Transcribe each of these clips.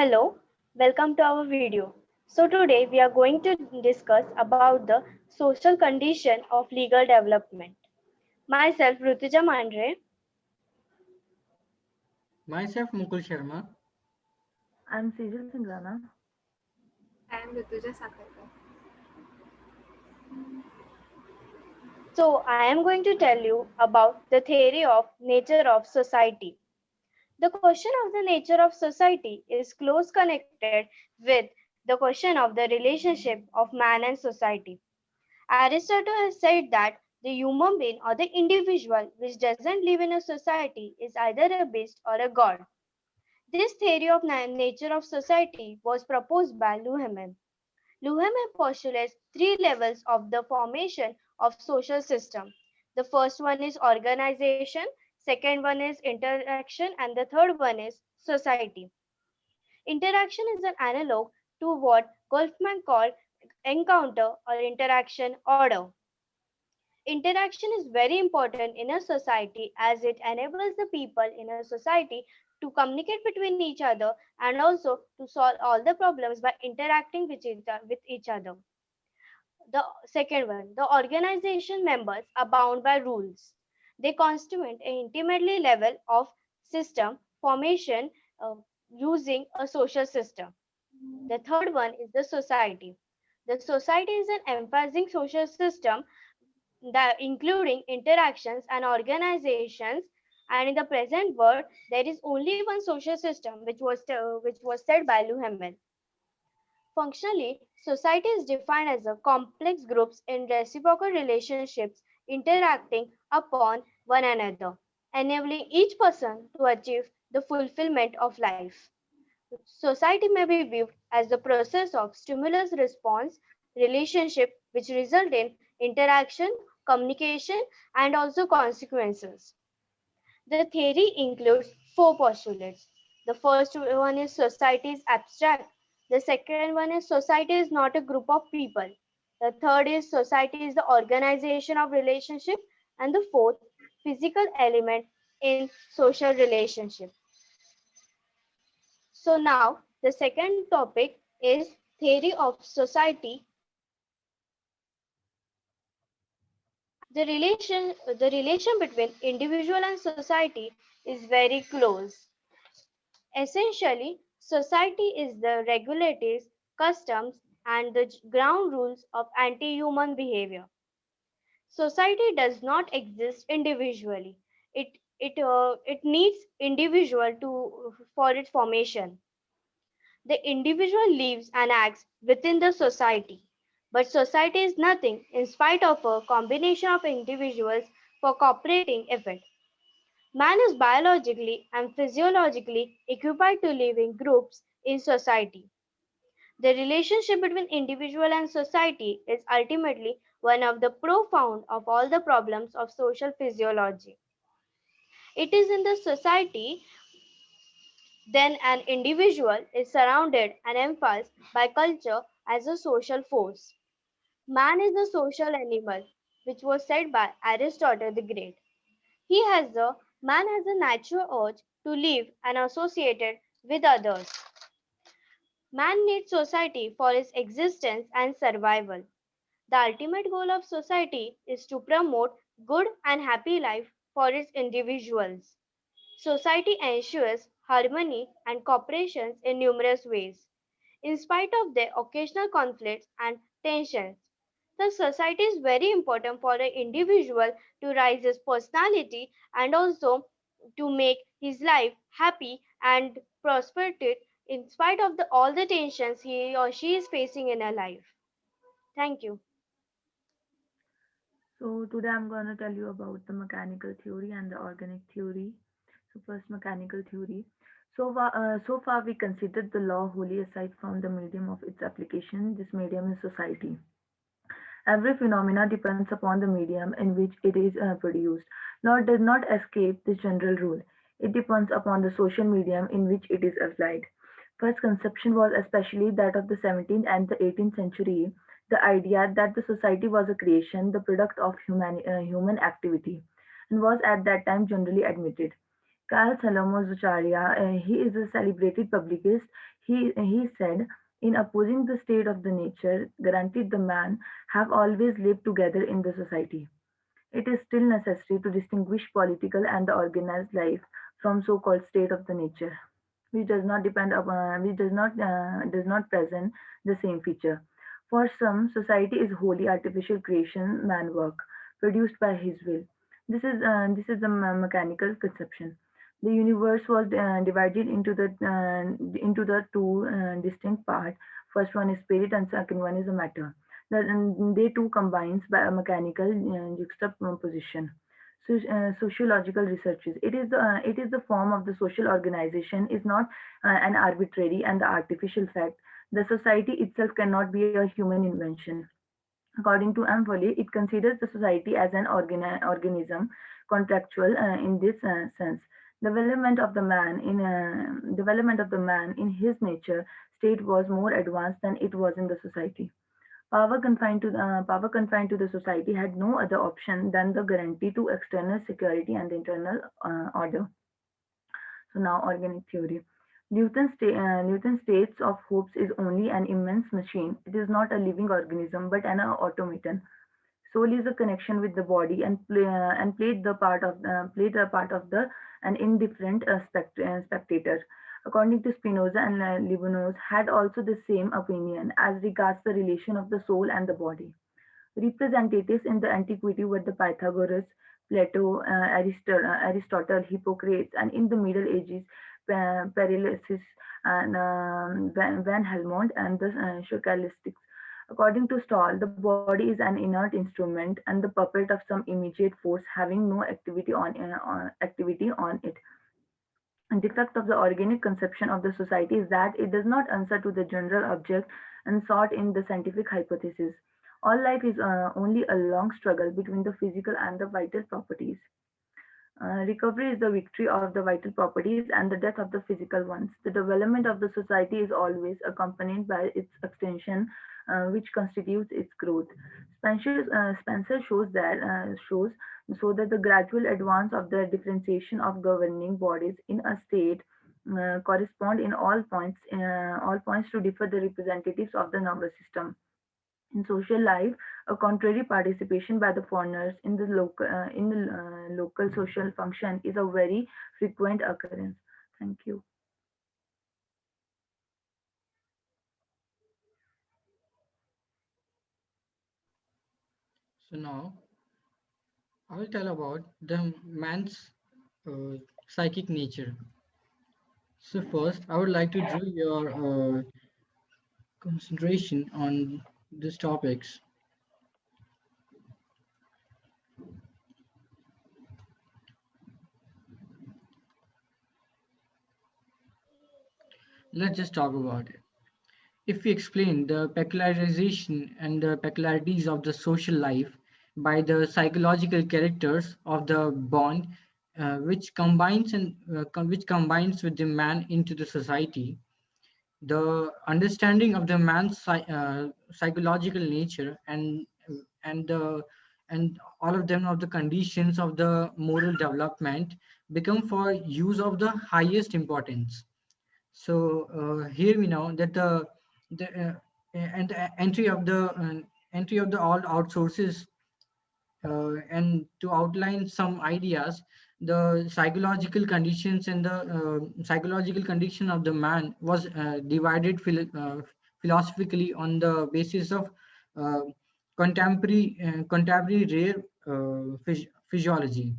Hello, welcome to our video. So today we are going to discuss about the social condition of legal development. Myself Rutuja Mandhare. Myself, Mukul Sharma. I'm Saezel Singh Rana. I am Rutuja Sakharkar. So I am going to tell you about the theory of nature of society. The question of the nature of society is close connected with the question of the relationship of man and society. Aristotle has said that the human being or the individual which doesn't live in a society is either a beast or a god. This theory of nature of society was proposed by Luhmann. Luhmann postulates three levels of the formation of social system. The first one is organization, second one is interaction, and the third one is society. Interaction is an analog to what Goldman called encounter or interaction order. Interaction is very important in a society as it enables the people in a society to communicate between each other and also to solve all the problems by interacting with each other. The second one, the organization members are bound by rules. They constitute an intimately level of system formation uh, using a social system. The third one is the society. The society is an emphasizing social system that including interactions and organizations, and in the present world there is only one social system which was said by Luhmann. Functionally, society is defined as a complex groups in reciprocal relationships interacting upon one another, enabling each person to achieve the fulfillment of life. Society may be viewed as the process of stimulus response relationship which result in interaction, communication, and also consequences. The theory includes four postulates. The first one is society is abstract. The second one is society is not a group of people. The third is society is the organization of relationship. And the fourth, physical element in social relationship. So now the second topic is theory of society. The relation between individual and society is very close. Essentially, society is the regulatives, customs, and the ground rules of anti-human behavior. Society does not exist individually. It needs individual to for its formation. The individual lives and acts within the society, but society is nothing in spite of a combination of individuals for cooperating effort. Man is biologically and physiologically equipped to live in groups in society. The relationship between individual and society is ultimately one of the profound of all the problems of social physiology. It is in the society then an individual is surrounded and emphasized by culture as a social force. Man is a social animal, which was said by Aristotle the Great. Man has a natural urge to live and associated with others. Man needs society for his existence and survival. The ultimate goal of society is to promote good and happy life for its individuals. Society ensures harmony and cooperation in numerous ways. In spite of their occasional conflicts and tensions, the society is very important for an individual to raise his personality and also to make his life happy and prosperous in spite of all the tensions he or she is facing in her life. Thank you. So today I'm going to tell you about the mechanical theory and the organic theory. So first, mechanical theory. So far we considered the law wholly aside from the medium of its application. This medium is society. Every phenomena depends upon the medium in which it is produced. Law does not escape this general rule. It depends upon the social medium in which it is applied. First conception was especially that of the 17th and the 18th century, the idea that the society was a creation, the product of human activity, and was at that time generally admitted. Carl Salomon Zucharia, he is a celebrated publicist. He said, in opposing the state of the nature, granted the man have always lived together in the society. It is still necessary to distinguish political and the organized life from so-called state of the nature, which does not depend upon, which does not present the same feature. For some, society is wholly artificial creation, man work, produced by his will. This is the mechanical conception. The universe was divided into the two distinct parts. First one is spirit, and second one is the matter. They two combines by a mechanical juxtaposition. Sociological researches. It is the form of the social organization is not an arbitrary and the artificial fact. The society itself cannot be a human invention. According to Foley, it considers the society as an organism, contractual in this sense. Development of the man in his nature state was more advanced than it was in the society. Power confined to the society had no other option than the guarantee to external security and internal order. So now organic theory. Newton states of hopes is only an immense machine. It is not a living organism but an automaton. Soul is a connection with the body and played the part of the an indifferent spectator. According to Spinoza and Leibniz, had also the same opinion as regards the relation of the soul and the body. Representatives in the antiquity were the Pythagoras, Plato, Aristotle, Hippocrates, and in the Middle Ages, Paracelsus and Van Helmont and the Scholastics. According to Stahl, the body is an inert instrument and the puppet of some immediate force having no activity on it. And defect of the organic conception of the society is that it does not answer to the general object and sought in the scientific hypothesis. All life is only a long struggle between the physical and the vital properties. Recovery is the victory of the vital properties and the death of the physical ones. The development of the society is always accompanied by its extension, which constitutes its growth. Spencer shows so that the gradual advance of the differentiation of governing bodies in a state correspond in all points to differ the representatives of the nervous system. In social life, a contrary participation by the foreigners in the local social function is a very frequent occurrence. Thank you. So now I will tell about the man's psychic nature. So first, I would like to draw your concentration on these topics. Let's just talk about it. If we explain the peculiarization and the peculiarities of the social life by the psychological characters of the bond, which combines with the man into the society, the understanding of the man's psychological nature and the and all of them of the conditions of the moral development become for use of the highest importance. So here we know that the and the entry of the all outsources, and to outline some ideas, the psychological conditions and the psychological condition of the man was divided philosophically on the basis of uh, contemporary rare physiology.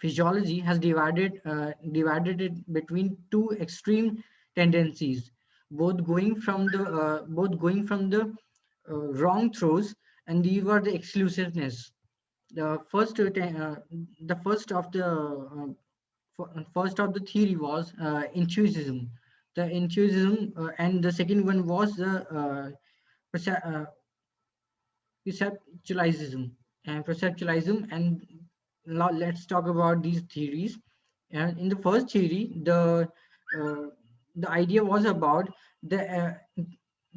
Physiology has divided it between two extreme tendencies, both going from the wrong throws, and these were the exclusiveness. The first the first of the theory was intuitism. The intuitism, and the second one was the perceptualism and now let's talk about these theories. And in the first theory, uh, the idea was about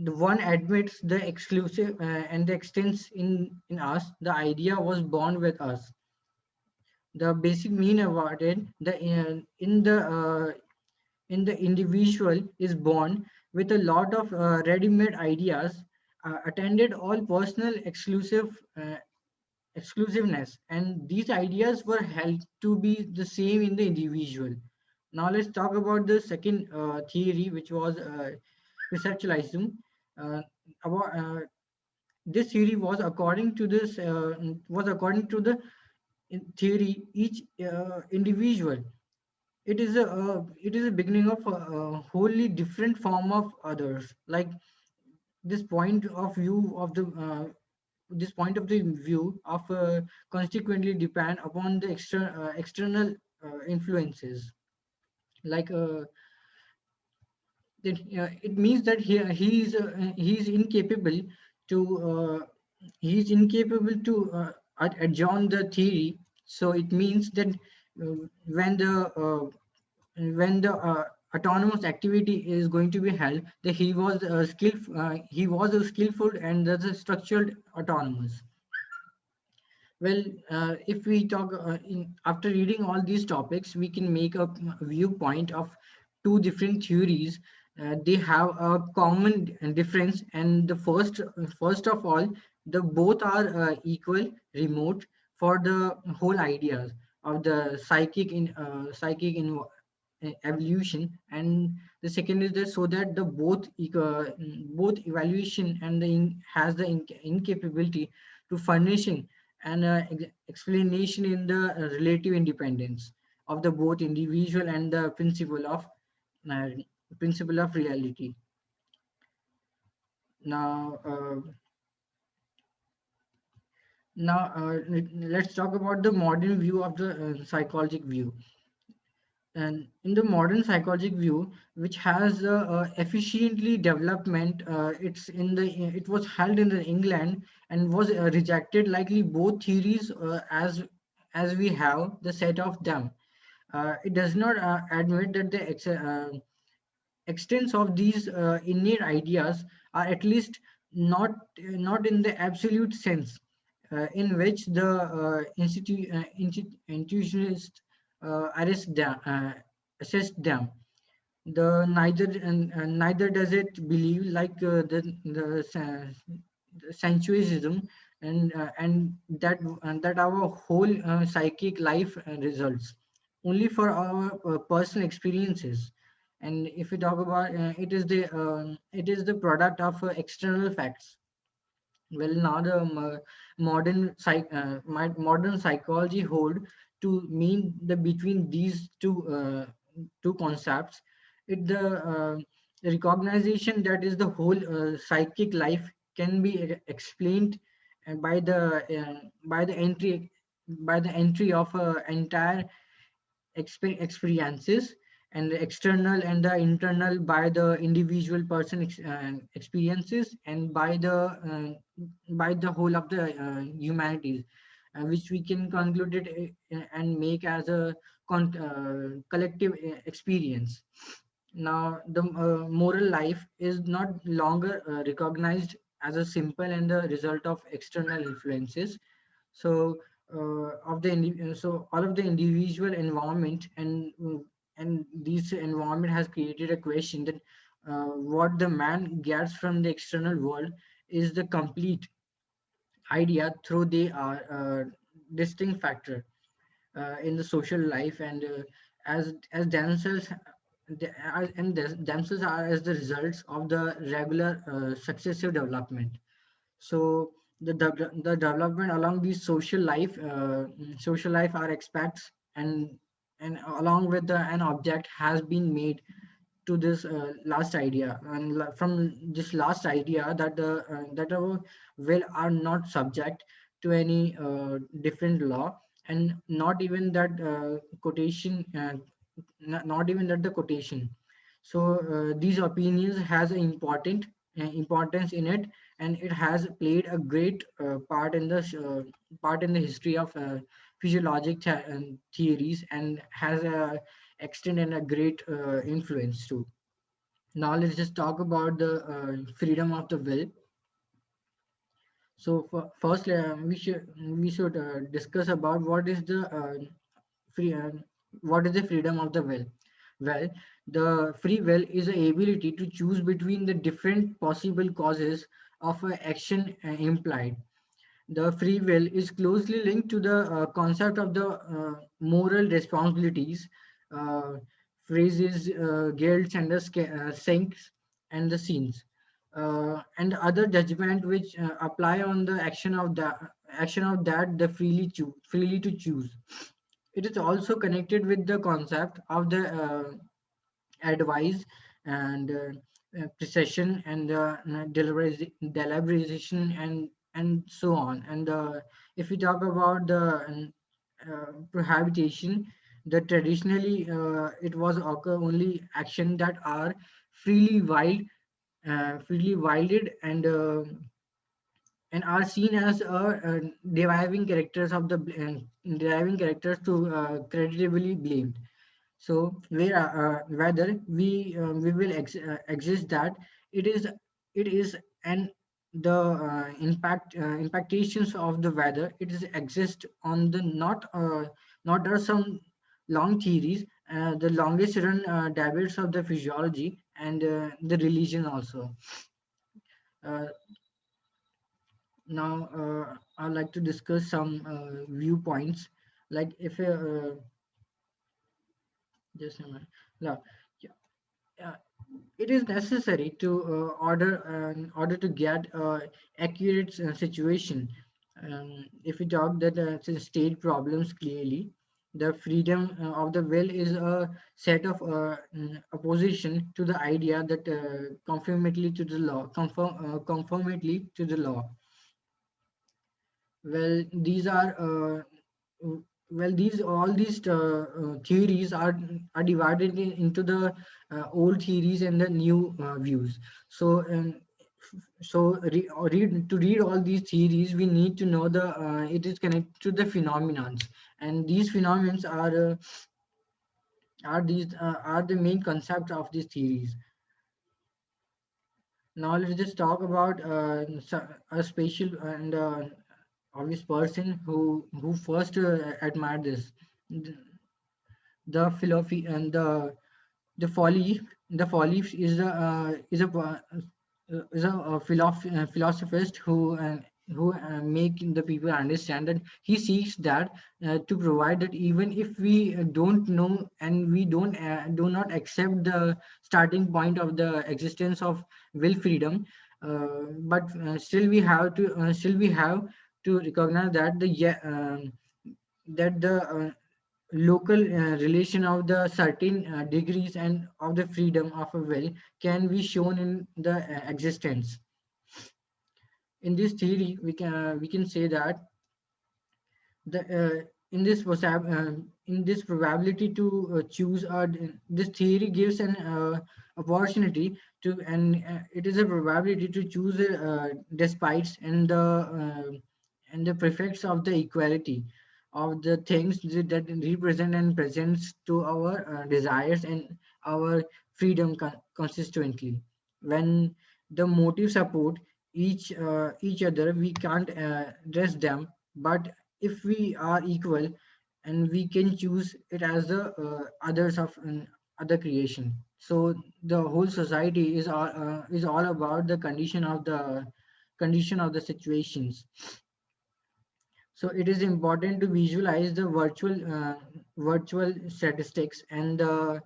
the one admits the exclusive and the extends in us. The idea was born with us. The basic mean awarded in the individual is born with a lot of ready-made ideas, attended all personal exclusiveness, and these ideas were held to be the same in the individual. Now let's talk about the second theory, which was perceptualism. Uh, about this theory was according to the in theory each individual. It is a beginning of a wholly different form of others. Like this point of view of the this point of the view of consequently depend upon the external influences. Like it means that he is incapable to adjourn the theory. So it means that uh, when the when the autonomous activity is going to be held, that he was a skillful and that's a structured autonomous. Well, if we talk after reading all these topics, we can make a viewpoint of two different theories. They have a common difference, and the first of all, the both are equal remote for the whole ideas of the evolution, and the second is that so that the both evaluation and has the incapability to furnishing an explanation in the relative independence of the both individual and the uh, principle of reality. Now, let's talk about the modern view of the psychological view. And in the modern psychological view, which has efficiently development, it was held in the England and was rejected likely both theories as we have the set of them. It does not admit that the extents of these innate ideas are at least not in the absolute sense in which the intuitionist assess them. The neither does it believe like the sensualism and that our whole psychic life results only for our personal experiences. And if we talk about it is the product of external facts. Well, now the modern psychology hold to mean the between these two concepts. It the recognition that is the whole psychic life can be explained by the entry of entire experiences, and the external and the internal by the individual person experiences, and by the whole of the humanities, which we can conclude it and make as a collective experience. Now the moral life is not longer recognized as a simple and the result of external influences. So so all of the individual environment and this environment has created a question that what the man gets from the external world is the complete idea through they are distinct factor in the social life, and as themselves themselves are as the results of the regular successive development. So the development along these social life are expects, and along with an object has been made to this last idea, and from this last idea that that our will are not subject to any different law, and not even that quotation not even that the quotation. So these opinions has an important importance in it, and it has played a great part in the history of physiologic theories, and has a extent and a great influence too. Now let's just talk about the freedom of the will. So first we should discuss about what is the free. What is the freedom of the will? Well, the free will is the ability to choose between the different possible causes of an action implied. The free will is closely linked to the concept of the moral responsibilities, uh, phrases, guilts, and the sinks and the scenes, and other judgment which apply on the action of that the freely to choose. It is also connected with the concept of the advice and precision and deliberation and so on. And if we talk about the prohibition, the traditionally it was occur only action that are freely wild, freely wilded and are seen as deriving characters of the deriving characters to creditably blamed. So whether we will exist that it is and the impactations of the weather it is exist on the not are some long theories, the longest run debates of the physiology and the religion also. uh, Now I'd like to discuss some viewpoints, like if just a minute. Now, yeah, it is necessary to order to get accurate situation. If we talk that to state problems clearly, the freedom of the will is a set of opposition to the idea that conformity to the law. Well, these are these all these theories are divided into the old theories and the new views. So to read all these theories, we need to know the it is connected to the phenomenons, and these phenomenons are the main concept of these theories. Now let's just talk about a special and obvious person who first admired this, the philosophy and the folly. The folly is a philosophist who make the people understand that he seeks that to provide that even if we don't know and we do not accept the starting point of the existence of will freedom, but still we have to recognize that the local relation of the certain degrees and of the freedom of a will can be shown in the existence. In this theory we can say that the in this probability to choose this theory gives an opportunity to, and it is a probability to choose despite and the prefix of the equality of the things that represent and presents to our desires and our freedom consistently. When the motive support each other, we can't dress them, but if we are equal and we can choose it as the others of other creation. So the whole society is all about the condition of the situations. So it is important to visualize the virtual statistics and the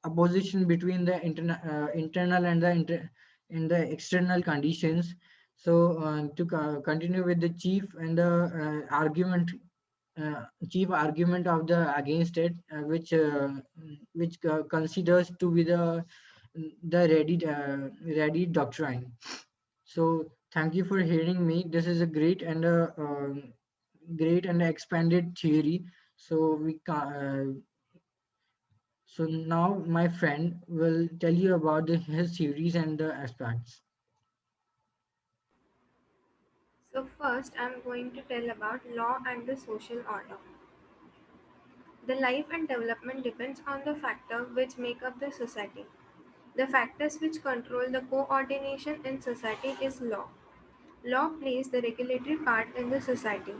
opposition between the internal and the in the external conditions. So to continue with the chief argument of the against it, which considers to be the ready doctrine. So thank you for hearing me. This is a great and expanded theory. So so now my friend will tell you about his theories and the aspects. So first I'm going to tell about law and the social order. The life and development depends on the factor which make up the society. The factors which control the coordination in society is law. Law plays the regulatory part in the society.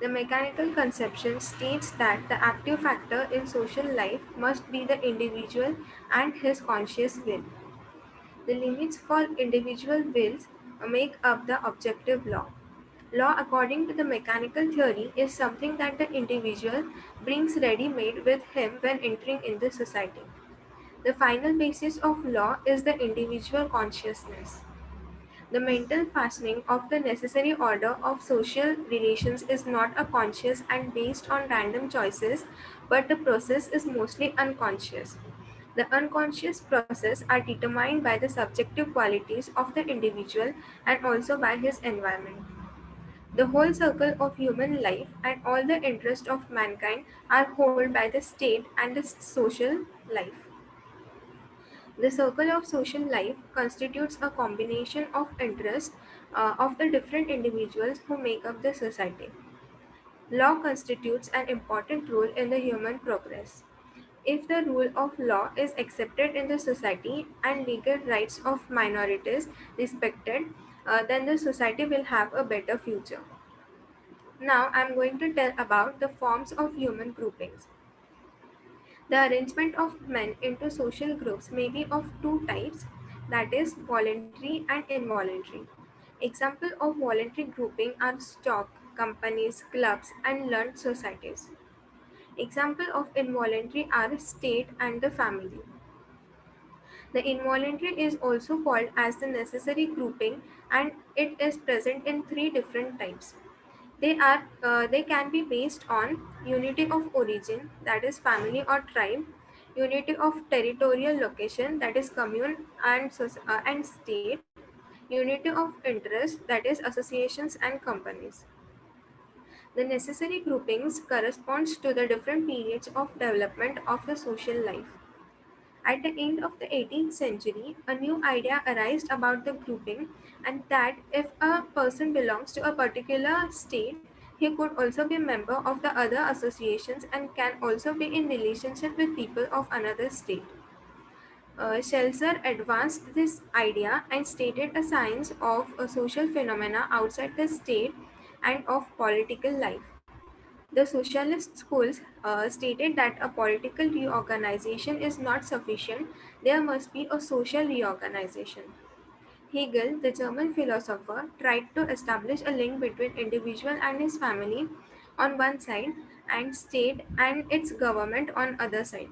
The mechanical conception states that the active factor in social life must be the individual and his conscious will. The limits for individual wills make up the objective law. Law, according to the mechanical theory, is something that the individual brings ready made with him when entering in the society. The final basis of law is the individual consciousness. The mental fastening of the necessary order of social relations is not a conscious and based on random choices, but the process is mostly unconscious. The unconscious process are determined by the subjective qualities of the individual and also by his environment. The whole circle of human life and all the interests of mankind are held by the state and the social life. The circle of social life constitutes a combination of interests of the different individuals who make up the society. Law constitutes an important role in the human progress. If the rule of law is accepted in the society and legal rights of minorities respected, then the society will have a better future. Now I am going to tell about the forms of human groupings. The arrangement of men into social groups may be of two types, that is, voluntary and involuntary. Example of voluntary grouping are stock, companies, clubs, and learned societies. Example of involuntary are state and the family. The involuntary is also called as the necessary grouping and it is present in three different types. They can be based on unity of origin, that is family or tribe, unity of territorial location, that is commune and state, unity of interest, that is associations and companies. The necessary groupings corresponds to the different periods of development of the social life. At the end of the 18th century, a new idea arose about the grouping, and that if a person belongs to a particular state, he could also be a member of the other associations and can also be in relationship with people of another state. Schelzer advanced this idea and stated a science of a social phenomena outside the state and of political life. The socialist schools stated that a political reorganization is not sufficient, there must be a social reorganization. Hegel, the German philosopher, tried to establish a link between individual and his family on one side and state and its government on other side.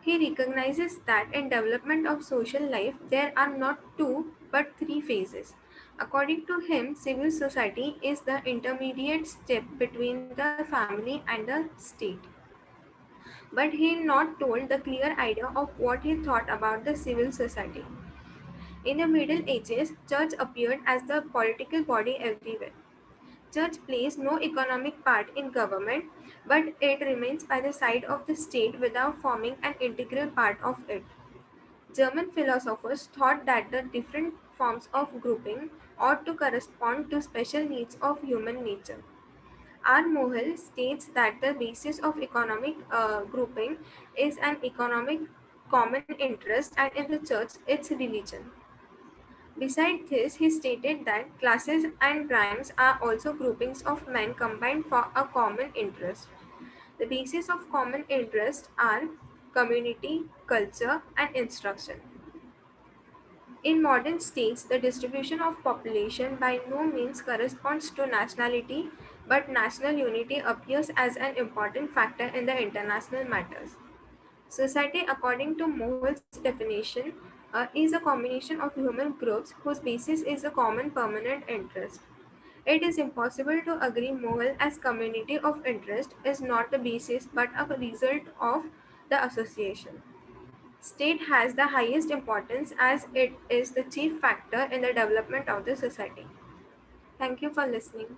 He recognizes that in development of social life there are not two but three phases. According to him, civil society is the intermediate step between the family and the state. But he not told the clear idea of what he thought about the civil society. In the Middle Ages, church appeared as the political body everywhere. Church plays no economic part in government, but it remains by the side of the state without forming an integral part of it. German philosophers thought that the different forms of grouping ought to correspond to special needs of human nature. R. Mohill states that the basis of economic grouping is an economic common interest and in the church its religion. Besides this, he stated that classes and ranks are also groupings of men combined for a common interest. The basis of common interest are community, culture, and instruction. In modern states, the distribution of population by no means corresponds to nationality, but national unity appears as an important factor in the international matters. Society, according to Mohl's definition, is a combination of human groups whose basis is a common permanent interest. It is impossible to agree Mohl as community of interest is not the basis but a result of the association. State has the highest importance as it is the chief factor in the development of the society. Thank you for listening.